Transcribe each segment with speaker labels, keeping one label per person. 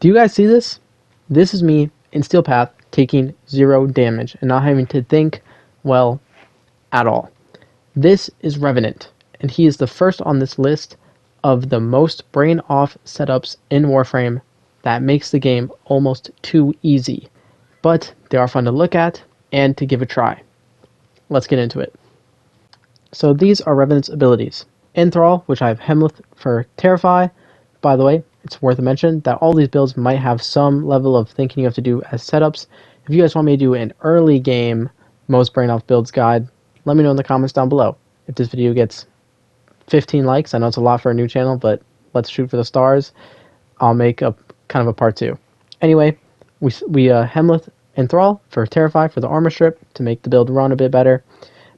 Speaker 1: Do you guys see this? This is me in Steel Path taking 0 damage and not having to think, well, at all. This is Revenant, and he is the first on this list of the most brain-off setups in Warframe that makes the game almost too easy. But they are fun to look at and to give a try. Let's get into it. So these are Revenant's abilities. Enthrall, which I have Hemlith for Terrify. By the way, it's worth a mention that all these builds might have some level of thinking you have to do as setups. If you guys want me to do an early game most brain off builds guide, let me know in the comments down below. If this video gets 15 likes, I know it's a lot for a new channel, but let's shoot for the stars. I'll make a kind of a part 2. Anyway, we Hemlith Enthrall for Terrify for the armor strip to make the build run a bit better.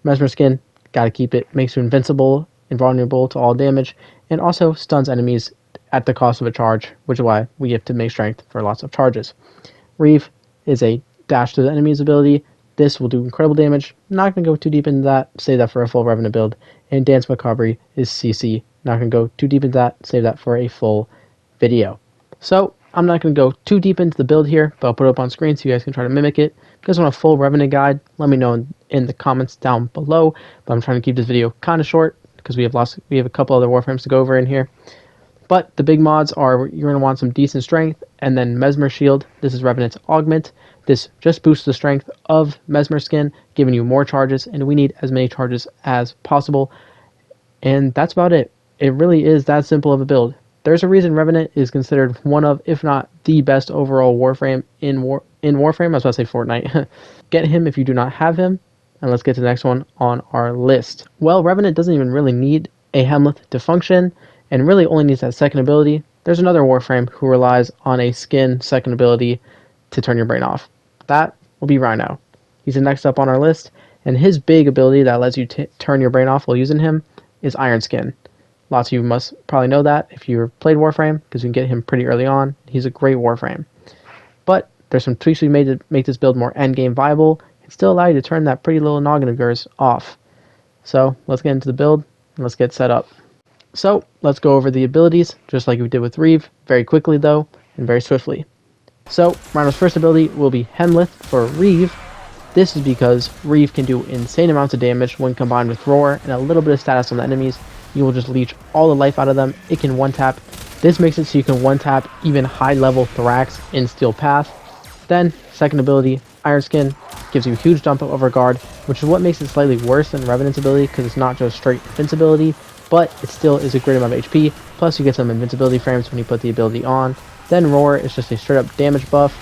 Speaker 1: Mesmer Skin, gotta keep it, makes you invincible, invulnerable to all damage, and also stuns enemies at the cost of a charge, which is why we have to make strength for lots of charges. Reeve is a dash to the enemy's ability. This will do incredible damage. Not going to go too deep into that. Save that for a full Revenant build. And Dance Macabre is CC. Not going to go too deep into that. Save that for a full video. So I'm not going to go too deep into the build here, but I'll put it up on screen so you guys can try to mimic it. If you guys want a full Revenant guide, let me know in the comments down below. But I'm trying to keep this video kind of short because we have a couple other Warframes to go over in here. But the big mods are, you're going to want some decent strength, and then Mesmer Shield. This is Revenant's Augment. This just boosts the strength of Mesmer Skin, giving you more charges, and we need as many charges as possible. And that's about it. It really is that simple of a build. There's a reason Revenant is considered one of, if not the best overall Warframe in Warframe. I was about to say Fortnite. Get him if you do not have him. And let's get to the next one on our list. Well, Revenant doesn't even really need a Hemlith to function, and really only needs that second ability. There's another Warframe who relies on a skin second ability to turn your brain off. That will be Rhino. He's the next up on our list, and his big ability that lets you turn your brain off while using him is Iron Skin. Lots of you must probably know that if you've played Warframe, because you can get him pretty early on. He's a great Warframe. But there's some tweaks we made to make this build more endgame viable, and still allow you to turn that pretty little noggin of yours off. So let's get into the build, and let's get set up. So let's go over the abilities, just like we did with Reeve, very quickly though, and very swiftly. So Rhino's first ability will be Hemlith for Reeve. This is because Reeve can do insane amounts of damage when combined with Roar and a little bit of status on the enemies. You will just leech all the life out of them. It can one-tap. This makes it so you can one-tap even high-level Thorax in Steel Path. Then, second ability, Iron Skin, gives you a huge dump over guard, which is what makes it slightly worse than Revenant's ability, because it's not just straight invincibility, but it still is a great amount of HP, plus you get some invincibility frames when you put the ability on. Then Roar is just a straight up damage buff,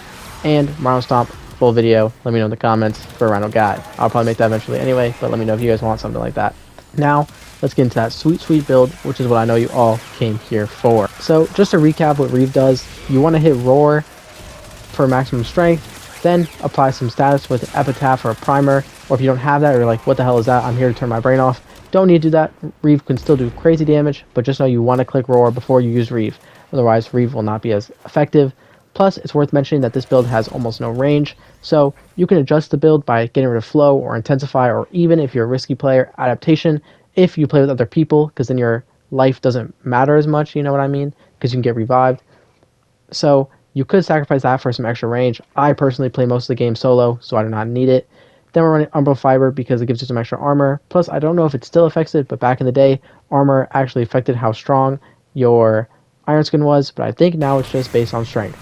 Speaker 1: and Rhino Stomp, full video, let me know in the comments for a Rhino guide. I'll probably make that eventually anyway, but let me know if you guys want something like that. Now, let's get into that sweet build, which is what I know you all came here for. So, just to recap what Reeve does, you want to hit Roar for maximum strength, then apply some status with an Epitaph or a Primer, or if you don't have that, or you're like, what the hell is that, I'm here to turn my brain off. Don't need to do that. Reeve can still do crazy damage, but just know you want to click Roar before you use Reeve. Otherwise, Reeve will not be as effective. Plus, it's worth mentioning that this build has almost no range, so you can adjust the build by getting rid of Flow or Intensify, or even if you're a risky player, Adaptation, if you play with other people, because then your life doesn't matter as much, you know what I mean? Because you can get revived. So, you could sacrifice that for some extra range. I personally play most of the game solo, so I do not need it. Then we're running Umbral Fiber because it gives you some extra armor. Plus, I don't know if it still affects it, but back in the day, armor actually affected how strong your Iron Skin was, but I think now it's just based on strength.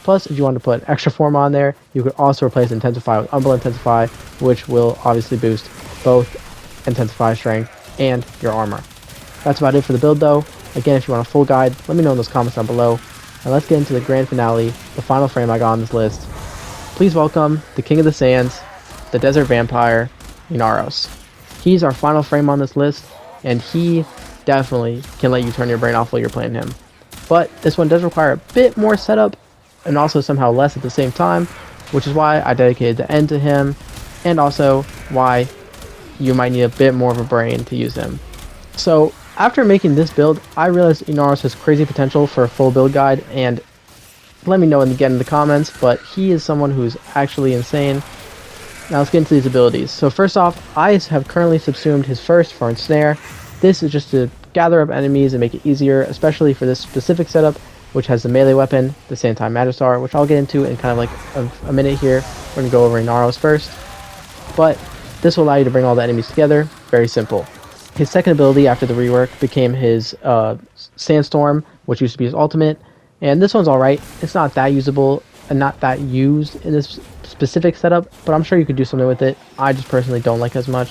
Speaker 1: Plus, if you want to put extra form on there, you could also replace Intensify with Umbral Intensify, which will obviously boost both Intensify strength and your armor. That's about it for the build though. Again, if you want a full guide, let me know in those comments down below. And let's get into the grand finale, the final frame I got on this list. Please welcome the King of the Sands, the Desert Vampire, Inaros. He's our final frame on this list, and he definitely can let you turn your brain off while you're playing him. But this one does require a bit more setup, and also somehow less at the same time, which is why I dedicated the end to him, and also why you might need a bit more of a brain to use him. So, after making this build, I realized Inaros has crazy potential for a full build guide, and let me know again in the comments, but he is someone who's actually insane. Now let's get into these abilities. So first off, I have currently subsumed his first for Ensnare. This is just to gather up enemies and make it easier, especially for this specific setup. which has the melee weapon, the Santai Magistar, which I'll get into in kind of like a minute here. We're going to go over Inaros first. But this will allow you to bring all the enemies together. Very simple. His second ability after the rework became his Sandstorm, which used to be his ultimate. And this one's alright. It's not that usable and not that used in this specific setup, but I'm sure you could do something with it. I just personally don't like it as much.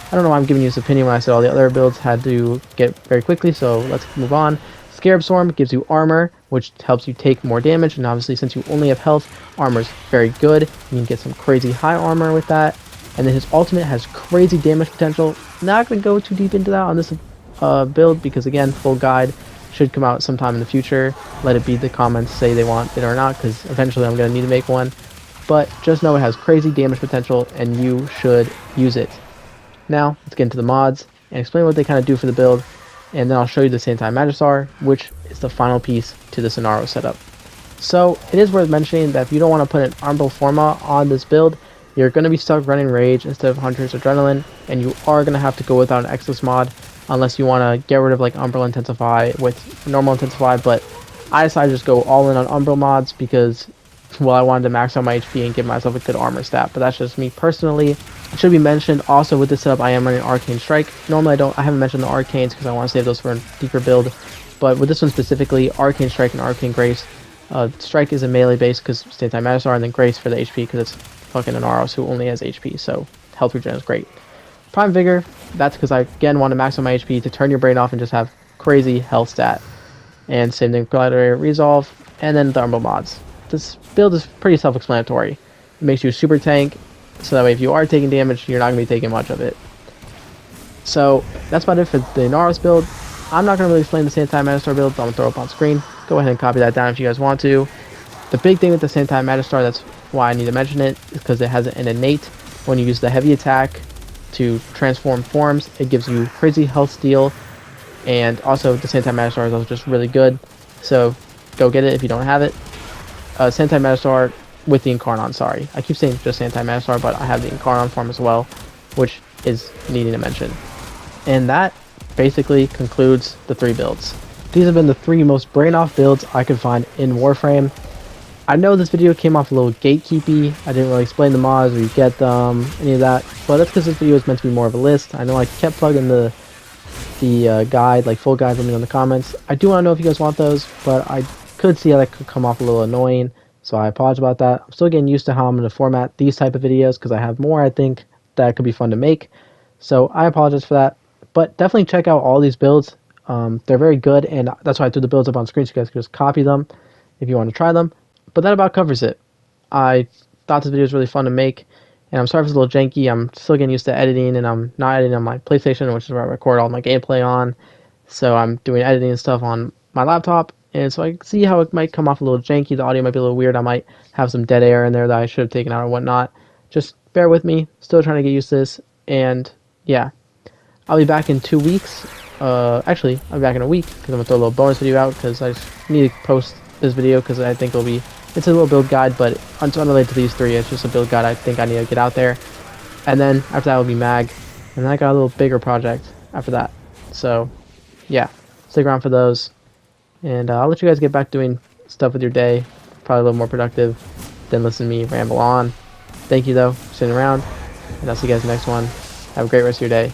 Speaker 1: I don't know why I'm giving you this opinion when I said all the other builds had to get very quickly, so let's move on. Scarab Storm gives you armor, which helps you take more damage, and obviously since you only have health, armor's very good. You can get some crazy high armor with that. And then his ultimate has crazy damage potential. Not going to go too deep into that on this build because, again, full guide should come out sometime in the future. Let it be the comments say they want it or not, because eventually I'm going to need to make one. But just know it has crazy damage potential and you should use it. Now, let's get into the mods and explain what they kind of do for the build. And then I'll show you the Santai Magistar, which is the final piece to the Inaros setup. So, it is worth mentioning that if you don't want to put an Umbral Forma on this build, you're going to be stuck running Rage instead of Hunter's Adrenaline, and you are going to have to go without an Exos mod unless you want to get rid of like Umbral Intensify with normal Intensify, but I decided to just go all in on Umbral mods because, well, I wanted to max out my HP and give myself a good armor stat, but that's just me personally. It should be mentioned also with this setup I am running Arcane Strike. Normally I haven't mentioned the Arcanes because I want to save those for a deeper build, but with this one specifically, Arcane Strike and Arcane Grace. Strike is a melee base because Santai Magistar, and then Grace for the HP because it's fucking Inaros who only has HP, so health regen is great. Prime Vigor, that's because I again want to max out my HP to turn your brain off and just have crazy health stat. And same thing, Glider Resolve, and then the Umbral mods. This build is pretty self-explanatory. It makes you a super tank, so that way if you are taking damage, you're not going to be taking much of it. So that's about it for the Inaros build. I'm not going to really explain the Santai Magistar build, but I'm going to throw it up on screen. Go ahead and copy that down if you guys want to. The big thing with the Santai Magistar, that's why I need to mention it, is because it has an innate. When you use the heavy attack to transform forms, it gives you crazy health steal, and also the Santai Magistar is also just really good, so go get it if you don't have it. Santai Magistar with the Incarnon, sorry. I keep saying just Santai Magistar, but I have the Incarnon form as well, which is needing to mention. And that basically concludes the 3 builds. These have been the 3 most brain-off builds I could find in Warframe. I know this video came off a little gatekeepy. I didn't really explain the mods or you get them, any of that, but that's because this video is meant to be more of a list. I know I kept plugging the guide, like full guides, let me know in the comments. I do want to know if you guys want those, but I could see how that could come off a little annoying, so I apologize about that. I'm still getting used to how I'm going to format these type of videos because I have more, I think, that could be fun to make. So I apologize for that, but definitely check out all these builds. They're very good, and that's why I threw the builds up on screen so you guys can just copy them if you want to try them. But that about covers it. I thought this video was really fun to make, and I'm sorry if it's a little janky. I'm still getting used to editing, and I'm not editing on my PlayStation, which is where I record all my gameplay on. So I'm doing editing and stuff on my laptop, and so I can see how it might come off a little janky. The audio might be a little weird. I might have some dead air in there that I should have taken out or whatnot. Just bear with me. Still trying to get used to this, and yeah. I'll be back in 2 weeks. Actually, I'll be back in a week because I'm going to throw a little bonus video out because I just need to post this video because I think it's a little build guide, but it's unrelated to these 3. It's just a build guide I think I need to get out there. And then after that will be Mag. And then I got a little bigger project after that. So, yeah. Stick around for those. And I'll let you guys get back doing stuff with your day. Probably a little more productive than listen to me ramble on. Thank you, though, for sitting around. And I'll see you guys in the next one. Have a great rest of your day.